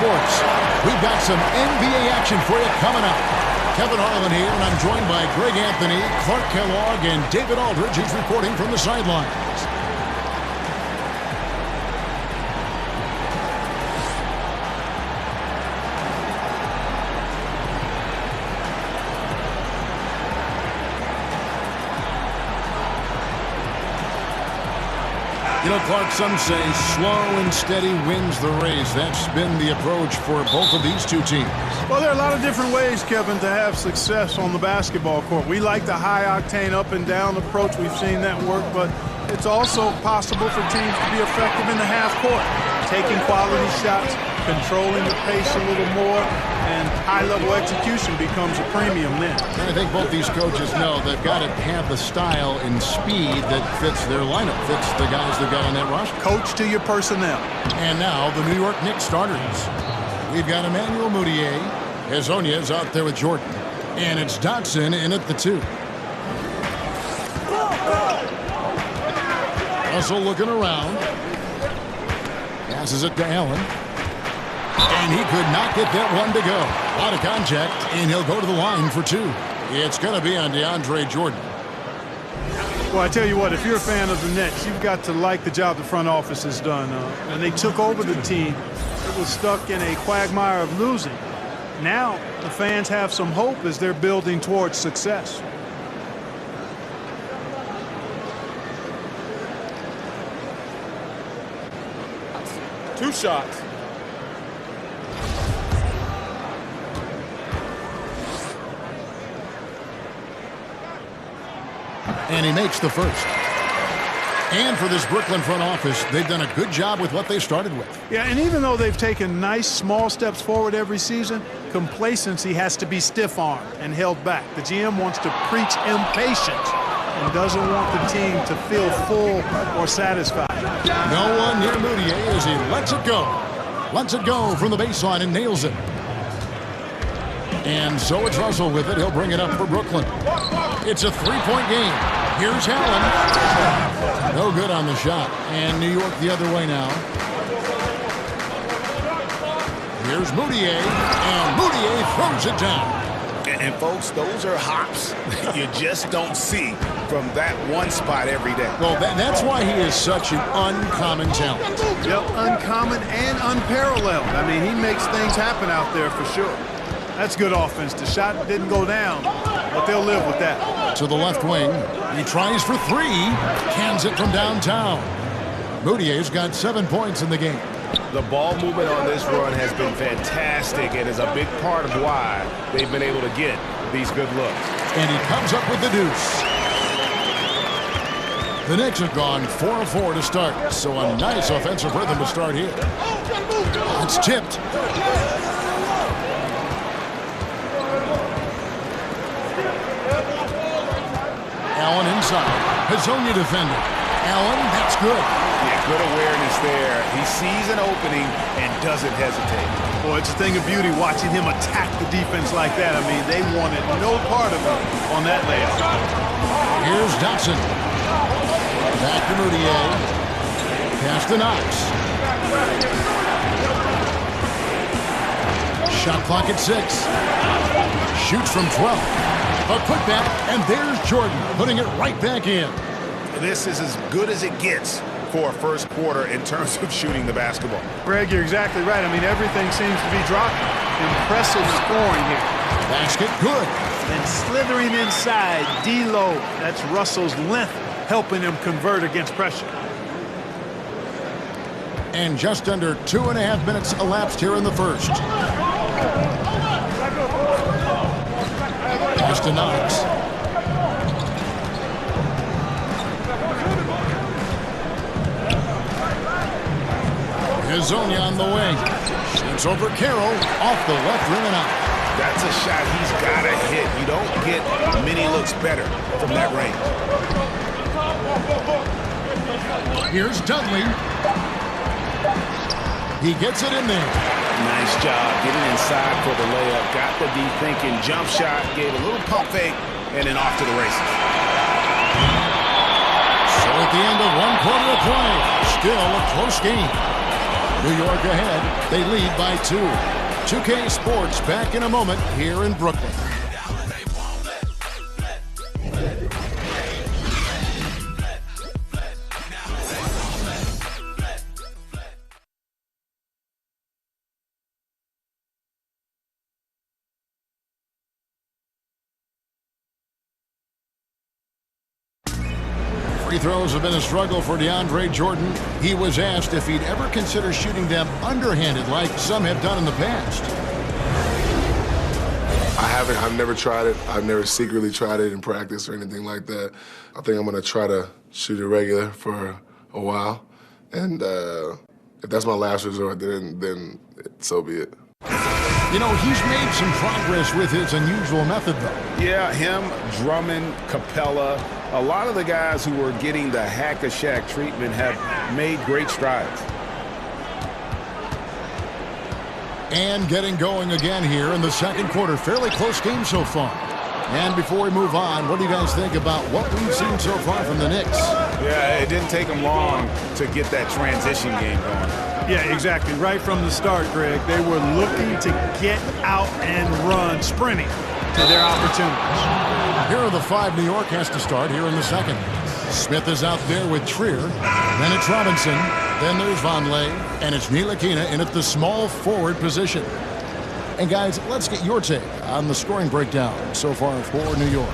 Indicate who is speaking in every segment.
Speaker 1: sports. We've got some NBA action for you coming up. Kevin Harlan here, and I'm joined by Greg Anthony, Clark Kellogg, and David Aldridge, who's reporting from the sidelines. You know, Clark, some say slow and steady wins the race. That's been the approach for both of these two teams.
Speaker 2: Well, there are a lot of different ways, Kevin, to have success on the basketball court. We like the high-octane up-and-down approach. We've seen that work, but it's also possible for teams to be effective in the half court, taking quality shots, controlling the pace a little more, and high-level execution becomes a premium then.
Speaker 1: And I think both these coaches know they've got to have the style and speed that fits their lineup, fits the guys they've got on that roster.
Speaker 2: Coach to your personnel.
Speaker 1: And now the New York Knicks starters. We've got Emmanuel Mudiay. Hezonja's out there with Jordan. And it's Dotson in at the 2. Russell looking around. Passes it to Allen. And he could not get that one to go. Out of contact, and he'll go to the line for 2. It's going to be on DeAndre Jordan.
Speaker 2: Well, I tell you what, if you're a fan of the Nets, you've got to like the job the front office has done. When they took over the team, it was stuck in a quagmire of losing. Now, the fans have some hope as they're building towards success.
Speaker 3: Two shots.
Speaker 1: And he makes the first. And for this Brooklyn front office, they've done a good job with what they started with.
Speaker 2: Yeah, and even though they've taken nice small steps forward every season, complacency has to be stiff-armed and held back. The GM wants to preach impatience and doesn't want the team to feel full or satisfied.
Speaker 1: No one near Mudiay as he lets it go. Lets it go from the baseline and nails it. And so it's Russell with it. He'll bring it up for Brooklyn. It's a 3-point game. Here's Allen. No good on the shot. And New York the other way now. Here's Mudiay. And Mudiay throws it down.
Speaker 4: And folks, those are hops you just don't see from that one spot every day.
Speaker 1: Well, that's why he is such an uncommon talent.
Speaker 2: Yep, uncommon and unparalleled. I mean, he makes things happen out there for sure. That's good offense. The shot didn't go down, but they'll live with that.
Speaker 1: To the left wing. He tries for 3. Cans it from downtown. Mudiay's got 7 points in the game.
Speaker 4: The ball movement on this run has been fantastic and is a big part of why they've been able to get these good looks.
Speaker 1: And he comes up with the deuce. The Knicks have gone 4 of 4 to start, so a nice offensive rhythm to start here. It's tipped. Allen inside. Hezonja defending. Allen, that's good.
Speaker 4: Yeah, good awareness there. He sees an opening and doesn't hesitate.
Speaker 2: Boy, it's a thing of beauty watching him attack the defense like that. I mean, they wanted no part of him on that layup.
Speaker 1: Here's Dotson. Back to Mudiay. Pass to Knox. Shot clock at 6. Shoots from 12. A putback, and there's Jordan putting it right back in.
Speaker 4: This is as good as it gets for a first quarter in terms of shooting the basketball.
Speaker 2: Greg, you're exactly right. I mean, everything seems to be dropping. Impressive scoring here.
Speaker 1: Basket good.
Speaker 2: And slithering inside, D-Lo. That's Russell's length helping him convert against pressure.
Speaker 1: And just under 2.5 minutes elapsed here in the first. Pass to Knox. Hezonja on the wing. Shoots over Carroll. Off the left rim and out.
Speaker 4: That's a shot he's got to hit. You don't get many looks better from that range.
Speaker 1: Here's Dudley. He gets it in there.
Speaker 4: Nice job getting inside for the layup. Got the D thinking jump shot, gave a little pump fake, and then off to the races.
Speaker 1: So at the end of 1 quarter of play, still a close game. New York ahead. They lead by 2. 2K Sports back in a moment here in Brooklyn. Free throws have been a struggle for DeAndre Jordan. He was asked if he'd ever consider shooting them underhanded like some have done in the past.
Speaker 5: I haven't. I've never tried it. I've never secretly tried it in practice or anything like that. I think I'm going to try to shoot it regular for a while. And if that's my last resort, then so be it.
Speaker 1: You know, he's made some progress with his unusual method, though.
Speaker 4: Yeah, him, Drummond, Capella, a lot of the guys who were getting the hack-a-shack treatment have made great strides.
Speaker 1: And getting going again here in the second quarter. Fairly close game so far. And before we move on, what do you guys think about what we've seen so far from the Knicks?
Speaker 4: Yeah, it didn't take them long to get that transition game going.
Speaker 2: Yeah, exactly. Right from the start, Greg, they were looking to get out and run, sprinting to their opportunities.
Speaker 1: Here are the 5 New York has to start here in the second. Smith is out there with Trier. Then it's Robinson. Then there's Vonleh. And it's Ntilikina in at the small forward position. And guys, let's get your take on the scoring breakdown so far for New York.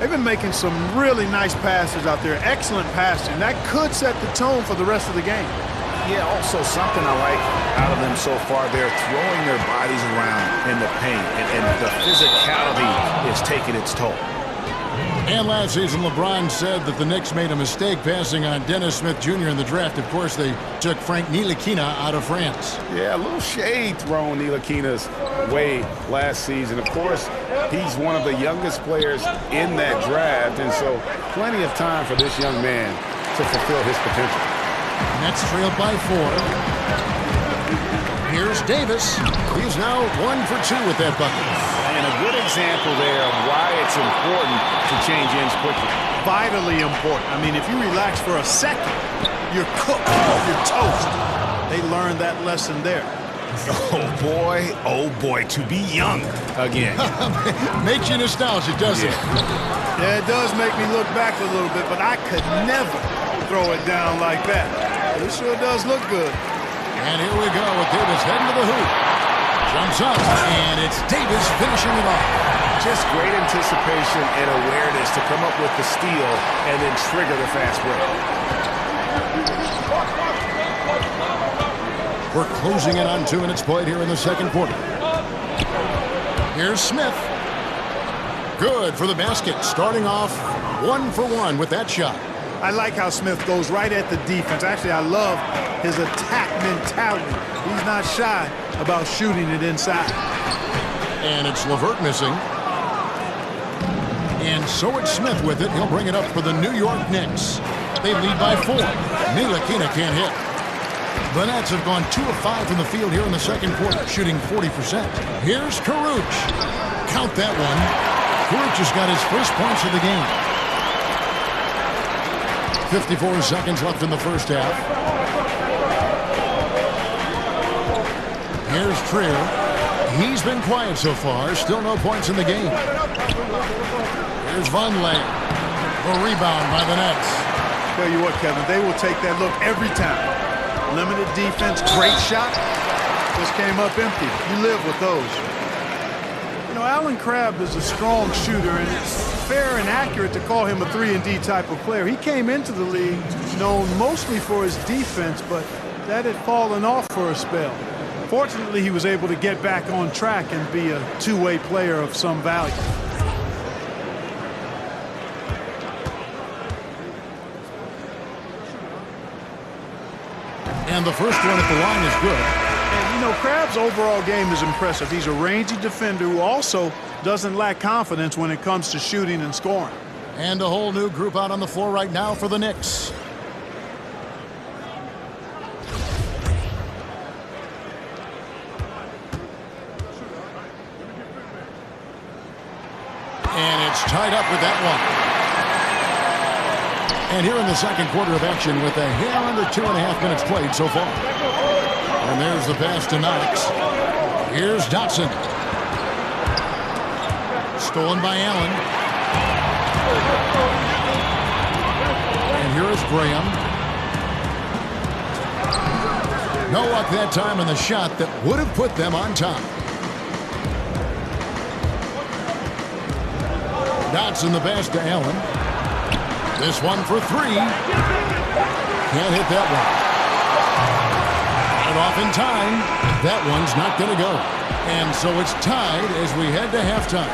Speaker 2: They've been making some really nice passes out there. Excellent passing. That could set the tone for the rest of the game.
Speaker 4: Yeah, also something I like out of them so far, they're throwing their bodies around in the paint, and the physicality is taking its toll.
Speaker 1: And last season, LeBron said that the Knicks made a mistake passing on Dennis Smith Jr. in the draft. Of course, they took Frank Ntilikina out of France.
Speaker 4: Yeah, a little shade thrown Ntilikina's way last season. Of course, he's one of the youngest players in that draft, and so plenty of time for this young man to fulfill his potential.
Speaker 1: Nets trailed by 4. Here's Davis. He's now 1 for 2 with that bucket.
Speaker 4: And a good example there of why it's important to change ends quickly.
Speaker 2: Vitally important. I mean, if you relax for a second, you're cooked. You're toast. They learned that lesson there.
Speaker 4: Oh boy, to be young again.
Speaker 1: Makes you nostalgic, doesn't it?
Speaker 2: Yeah, it does make me look back a little bit, but I could never throw it down like that. It sure does look good.
Speaker 1: And here we go with Davis heading to the hoop. Jumps up, and it's Davis finishing it off.
Speaker 4: Just great anticipation and awareness to come up with the steal and then trigger the fast break.
Speaker 1: We're closing in on 2 minutes played here in the second quarter. Here's Smith. Good for the basket, starting off 1 for 1 with that shot.
Speaker 2: I like how Smith goes right at the defense. Actually, I love his attack mentality. He's not shy about shooting it inside.
Speaker 1: And it's LeVert missing. And so it's Smith with it. He'll bring it up for the New York Knicks. They lead by 4. Ntilikina can't hit. The Nets have gone 2 of 5 from the field here in the second quarter, shooting 40%. Here's Kuruc. Count that one. Kuruc has got his first points of the game. 54 seconds left in the first half. Here's Trier. He's been quiet so far. Still no points in the game. Here's Vonleh. A rebound by the Nets.
Speaker 2: Tell you what, Kevin, they will take that look every time. Limited defense, great shot. Just came up empty. You live with those. You know, Allen Crabbe is a strong shooter, and it's fair and accurate to call him a 3-and-D type of player. He came into the league known mostly for his defense, but that had fallen off for a spell. Fortunately, he was able to get back on track and be a two-way player of some value.
Speaker 1: And the first one at the line is good.
Speaker 2: And, you know, Crabbe's overall game is impressive. He's a rangy defender who also doesn't lack confidence when it comes to shooting and scoring.
Speaker 1: And a whole new group out on the floor right now for the Knicks. And it's tied up with that one. And here in the second quarter of action with a hair under 2.5 minutes played so far. And there's the pass to Knox. Here's Dotson. Stolen by Allen. And here is Graham. No luck that time in the shot that would have put them on top. Dotson the pass to Allen. This one for three. Can't hit that one. Got it off in time. That one's not going to go. And so it's tied as we head to halftime.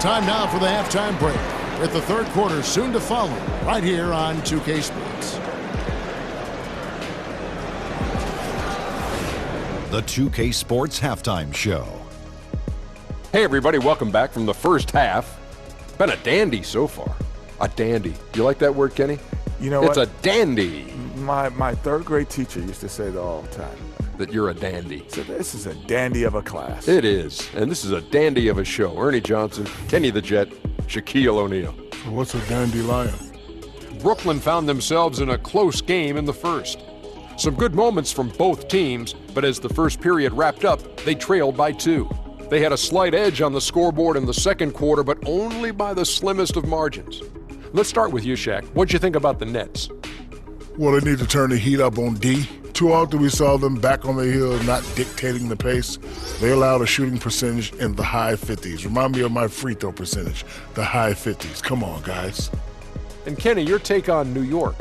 Speaker 1: Time now for the halftime break, with the third quarter soon to follow, right here on 2K Sports.
Speaker 6: The 2K Sports Halftime Show.
Speaker 3: Hey, everybody, welcome back from the first half. Been a dandy so far. A dandy. You like that word, Kenny?
Speaker 7: You know what?
Speaker 3: It's a dandy.
Speaker 7: My third grade teacher used to say that all the time.
Speaker 3: That you're a dandy.
Speaker 7: So this is a dandy of a class.
Speaker 3: It is. And this is a dandy of a show. Ernie Johnson, Kenny the Jet, Shaquille O'Neal.
Speaker 2: So what's a dandelion?
Speaker 3: Brooklyn found themselves in a close game in the first. Some good moments from both teams, but as the first period wrapped up, they trailed by 2. They had a slight edge on the scoreboard in the second quarter, but only by the slimmest of margins. Let's start with you, Shaq. What'd you think about the Nets?
Speaker 8: Well, they need to turn the heat up on D. Too often we saw them back on the hill, not dictating the pace. They allowed a shooting percentage in the high 50s. Remind me of my free throw percentage, the high 50s. Come on, guys.
Speaker 3: And Kenny, your take on New York.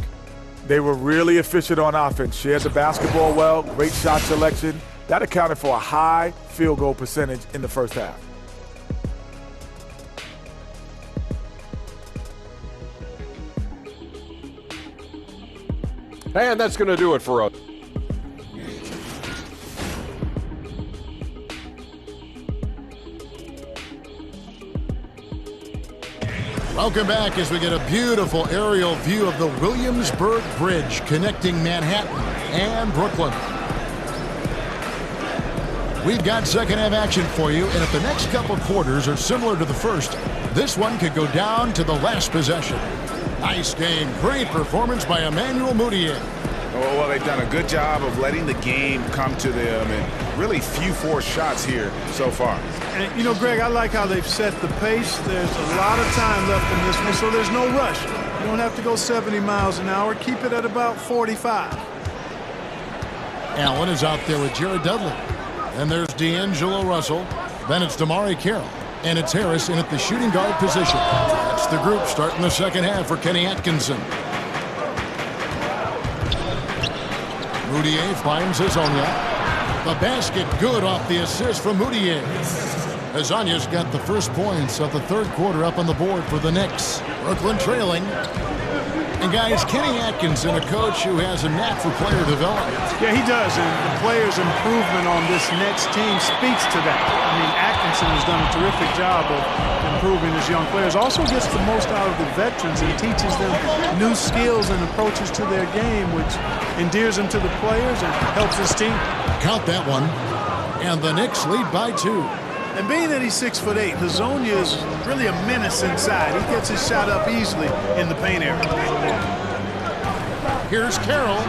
Speaker 7: They were really efficient on offense, shared the basketball well, great shot selection. That accounted for a high field goal percentage in the first half.
Speaker 3: And that's going to do it for us.
Speaker 1: Welcome back as we get a beautiful aerial view of the Williamsburg Bridge connecting Manhattan and Brooklyn. We've got second half action for you, and if the next couple quarters are similar to the first, this one could go down to the last possession. Nice game. Great performance by Emmanuel Mudiay.
Speaker 4: Well, they've done a good job of letting the game come to them, and really few forced shots here so far.
Speaker 2: And, you know, Greg, I like how they've set the pace. There's a lot of time left in this one, so there's no rush. You don't have to go 70 miles an hour. Keep it at about 45.
Speaker 1: Allen is out there with Jared Dudley. And there's D'Angelo Russell. Then it's Damari Carroll. And it's Harris in at the shooting guard position. That's the group starting the second half for Kenny Atkinson. Mudiay finds Hezonja. The basket good off the assist from Mudiay. Hezonja's got the first points of the third quarter up on the board for the Knicks. Brooklyn trailing. And guys, Kenny Atkinson, a coach who has a knack for player development.
Speaker 2: Yeah, he does, and the players' improvement on this Nets team speaks to that. I mean, Atkinson has done a terrific job of improving his young players. Also gets the most out of the veterans and teaches them new skills and approaches to their game, which endears them to the players and helps his team.
Speaker 1: Count that one. And the Knicks lead by 2.
Speaker 2: And being that he's 6'8", Hezonja is really a menace inside. He gets his shot up easily in the paint area.
Speaker 1: Here's Carroll.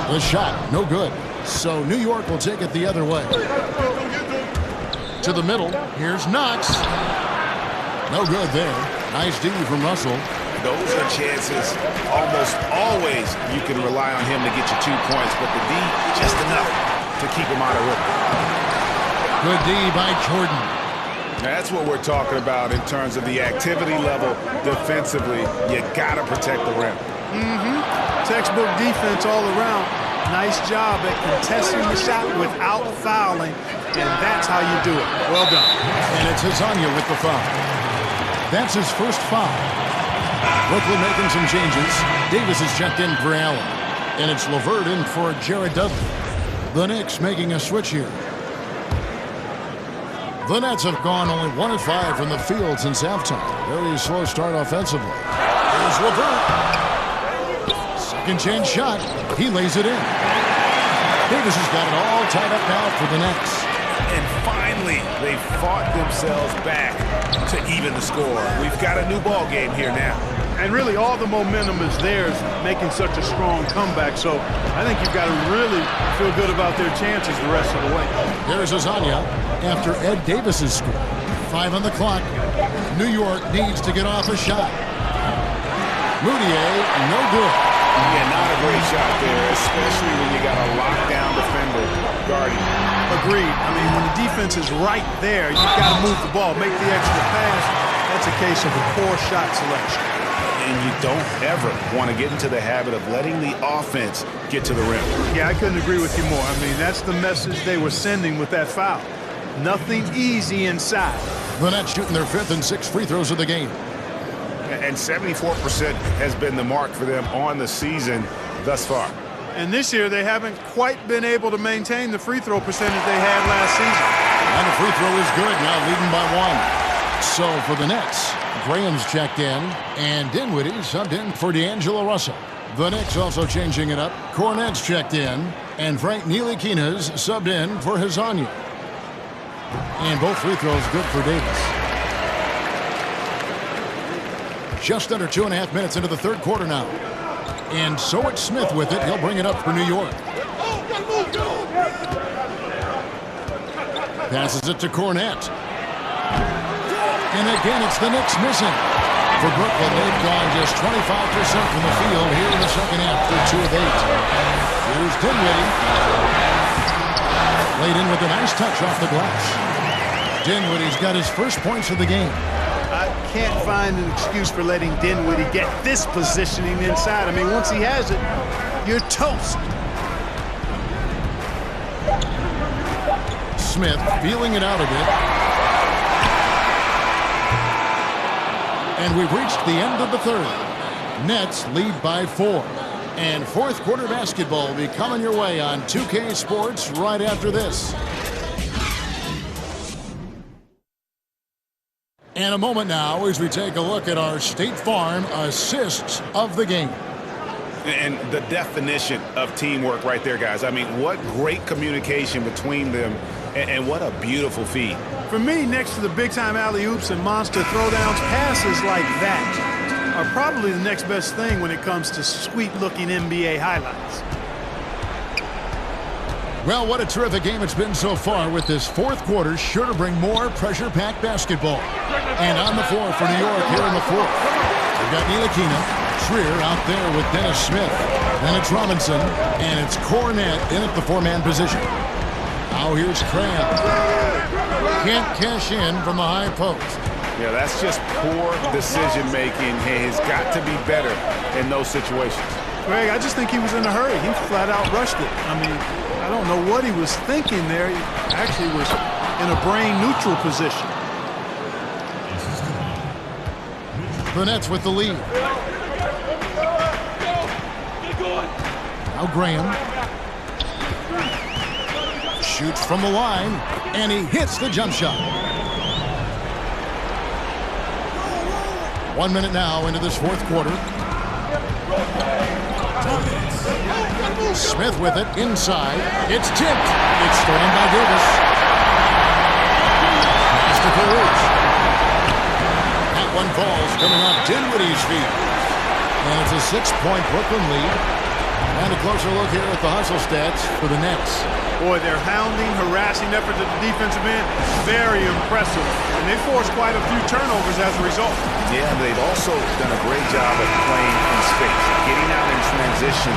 Speaker 1: The shot, no good. So New York will take it the other way. To the middle, here's Knox. No good there. Nice D from Russell.
Speaker 4: Those are chances almost always you can rely on him to get you 2 points, but the D, just enough to keep him out of rhythm.
Speaker 1: Good D by Jordan.
Speaker 4: That's what we're talking about in terms of the activity level defensively. You got to protect the rim.
Speaker 2: Textbook defense all around. Nice job at contesting the shot without fouling, and that's how you do it. Well done.
Speaker 1: And it's Hezonja with the foul. That's his first foul. Brooklyn making some changes. Davis is checked in for Allen. And it's LeVert in for Jared Dudley. The Knicks making a switch here. The Nets have gone only 1 of 5 from the field since halftime. Very slow start offensively. Here's LeVert. Second chance shot. He lays it in. Davis has got it all tied up now for the Knicks.
Speaker 4: And finally, they fought themselves back to even the score. We've got a new ball game here now.
Speaker 2: And really all the momentum is theirs, making such a strong comeback. So I think you've got to really feel good about their chances the rest of the way.
Speaker 1: Here's Azania after Ed Davis's score. 5 on the clock. New York needs to get off a shot. Moutier, no good.
Speaker 4: Yeah, not a great shot there, especially when you got a lockdown defender guarding.
Speaker 2: Agreed. I mean, when the defense is right there, you've got to move the ball, make the extra pass. That's a case of a poor shot selection.
Speaker 4: And you don't ever want to get into the habit of letting the offense get to the rim.
Speaker 2: Yeah, I couldn't agree with you more. I mean, that's the message they were sending with that foul. Nothing easy inside.
Speaker 1: The Nets shooting their 5th and 6th free throws of the game.
Speaker 4: And 74% has been the mark for them on the season thus far.
Speaker 2: And this year, they haven't quite been able to maintain the free throw percentage they had last season.
Speaker 1: And the free throw is good, now leading by 1. So for the Nets, Graham's checked in, and Dinwiddie subbed in for D'Angelo Russell. The Knicks also changing it up. Cornette's checked in, and Frank Ntilikina's subbed in for Hazanya. And both free throws good for Davis. Just under 2.5 minutes into the third quarter now. And so it's Smith with it. He'll bring it up for New York. Passes it to Cornette. And again, it's the Knicks missing. For Brooklyn, they've gone just 25% from the field here in the second half for 2 of 8. Here's Dinwiddie. Laid in with a nice touch off the glass. Dinwiddie's got his first points of the game.
Speaker 2: I can't find an excuse for letting Dinwiddie get this positioning inside. I mean, once he has it, you're toast.
Speaker 1: Smith feeling it out a bit. And we've reached the end of the third. Nets lead by 4. And fourth quarter basketball will be coming your way on 2K Sports right after this. And a moment now as we take a look at our State Farm assists of the game.
Speaker 4: And the definition of teamwork right there, guys. I mean, what great communication between them, and what a beautiful feed.
Speaker 2: For me, next to the big-time alley-oops and monster throwdowns, passes like that are probably the next best thing when it comes to sweet-looking NBA highlights.
Speaker 1: Well, what a terrific game it's been so far, with this fourth quarter sure to bring more pressure-packed basketball. And on the floor for New York here in the fourth. We've got Ntilikina, Schreier out there with Dennis Smith. Then it's Robinson, and it's Cornette in at the 4-man position. Now here's Cram. Can't cash in from the high post.
Speaker 4: Yeah, that's just poor decision-making. He has got to be better in those situations.
Speaker 2: Greg, I just think he was in a hurry. He flat out rushed it. I mean, I don't know what he was thinking there. He actually was in a brain-neutral position.
Speaker 1: The Nets with the lead. Now Graham shoots from the line, and he hits the jump shot. 1 minute now into this fourth quarter. Smith with it inside. It's tipped. It's stolen by Davis. Pass to Caruth. That one falls, coming off Dinwiddie's feet. And it's a 6-point Brooklyn lead. And a closer look here at the hustle stats for the Nets.
Speaker 2: Boy, their hounding, harassing effort at the defensive end, very impressive. And they forced quite a few turnovers as a result.
Speaker 4: Yeah, they've also done a great job of playing in space, getting out in transition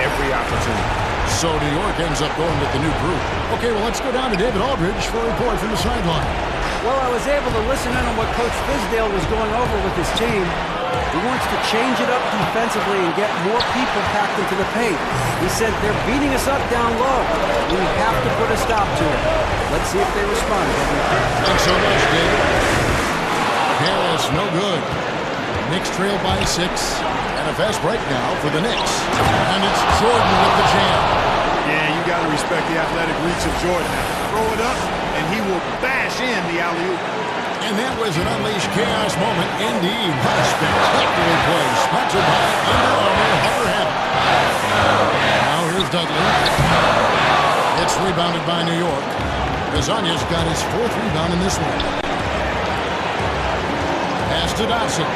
Speaker 4: every opportunity.
Speaker 1: So New York ends up going with the new group. Okay, well, let's go down to David Aldridge for a report from the sideline.
Speaker 9: Well, I was able to listen in on what Coach Fizdale was going over with his team. He wants to change it up defensively and get more people packed into the paint. He said they're beating us up down low. We have to put a stop to it. Let's see if they respond.
Speaker 1: Thanks so much, David. Pass, no good. Knicks trail by 6. And a fast break now for the Knicks. And it's Jordan with the jam.
Speaker 2: Yeah, you got to respect the athletic reach of Jordan. Throw it up, and he will bash in the alley-oop.
Speaker 1: And that was an unleashed chaos moment indeed. What a spectacular play. Sponsored by Under Armour Hover Hat. Now here's Dudley. It's rebounded by New York. Hazanya's got his 4th rebound in this one. Pass to Dotson.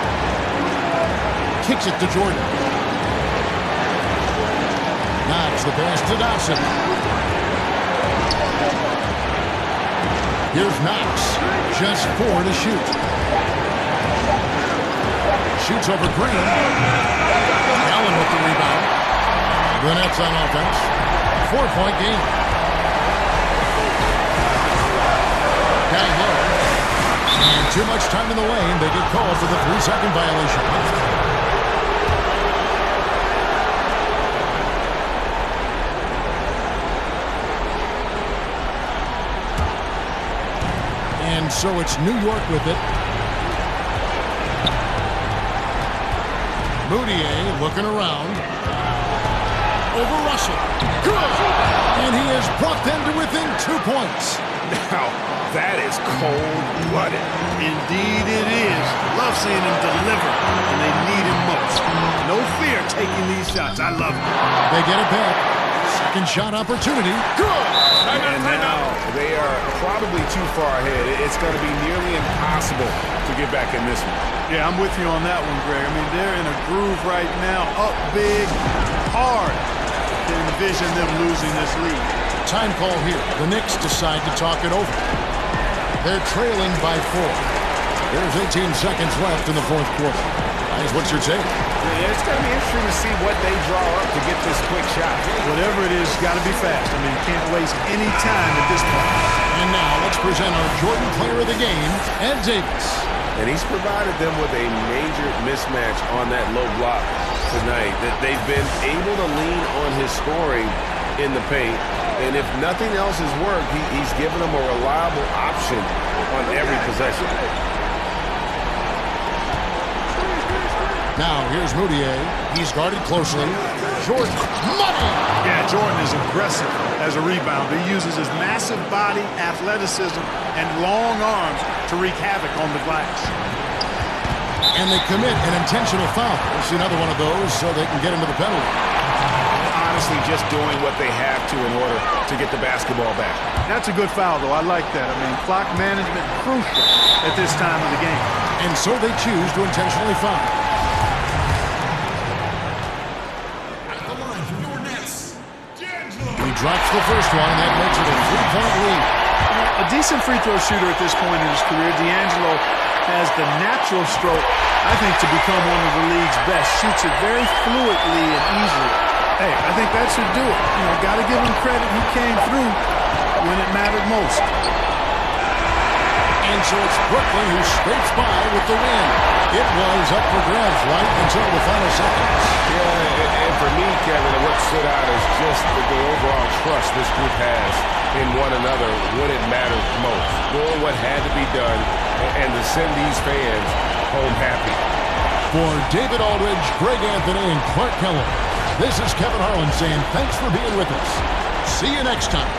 Speaker 1: kicks it to Jordan. Knox the pass to Dawson. Here's Knox. Just 4 to shoot. Shoots over Green. Allen with the rebound. The Nets on offense. 4-point game. Down low. And too much time in the lane. They get called for the 3-second violation. And so it's New York with it. Moutier looking around. Over Russell. Good! And he has brought them to within 2 points.
Speaker 4: Now, that is cold-blooded.
Speaker 2: Indeed it is. Love seeing him deliver when they need him most. No fear taking these shots. I love it.
Speaker 1: They get it back. Second shot opportunity. Good!
Speaker 4: And now they are probably too far ahead. It's going to be nearly impossible to get back in this one.
Speaker 2: Yeah, I'm with you on that one, Greg. I mean, they're in a groove right now. Up big, hard. Can envision them losing this lead.
Speaker 1: Time call here. The Knicks decide to talk it over. They're trailing by 4. There's 18 seconds left in the fourth quarter. Guys, what's your take?
Speaker 4: Yeah, it's going to be interesting to see what they draw up to get this quick shot.
Speaker 2: Whatever it is, got to be fast. I mean, you can't waste any time at this point.
Speaker 1: And now let's present our Jordan Player of the Game, Ed Davis.
Speaker 4: And he's provided them with a major mismatch on that low block tonight. That they've been able to lean on his scoring in the paint. And if nothing else has worked, he's given them a reliable option on every possession.
Speaker 1: Now, here's Moutier. He's guarded closely. Jordan. Money!
Speaker 2: Yeah, Jordan is aggressive as a rebounder. He uses his massive body, athleticism, and long arms to wreak havoc on the glass.
Speaker 1: And they commit an intentional foul. We'll see another one of those so they can get into the penalty.
Speaker 4: Honestly, just doing what they have to in order to get the basketball back.
Speaker 2: That's a good foul, though. I like that. I mean, clock management crucial at this time of the game.
Speaker 1: And so they choose to intentionally foul. He drops the first one. That makes it a 3-point lead.
Speaker 2: A decent free throw shooter at this point in his career. D'Angelo has the natural stroke, I think, to become one of the league's best. Shoots it very fluidly and easily. Hey, I think that should do it. You know, got to give him credit. He came through when it mattered most.
Speaker 1: And so it's Brooklyn who scrapes by with the win. It was up for grabs right until the final seconds.
Speaker 4: Yeah, and for me, Kevin, what stood out is just the overall trust this group has in one another when it mattered most. Doing what had to be done and to send these fans home happy.
Speaker 1: For David Aldridge, Greg Anthony, and Clark Keller, this is Kevin Harlan saying thanks for being with us. See you next time.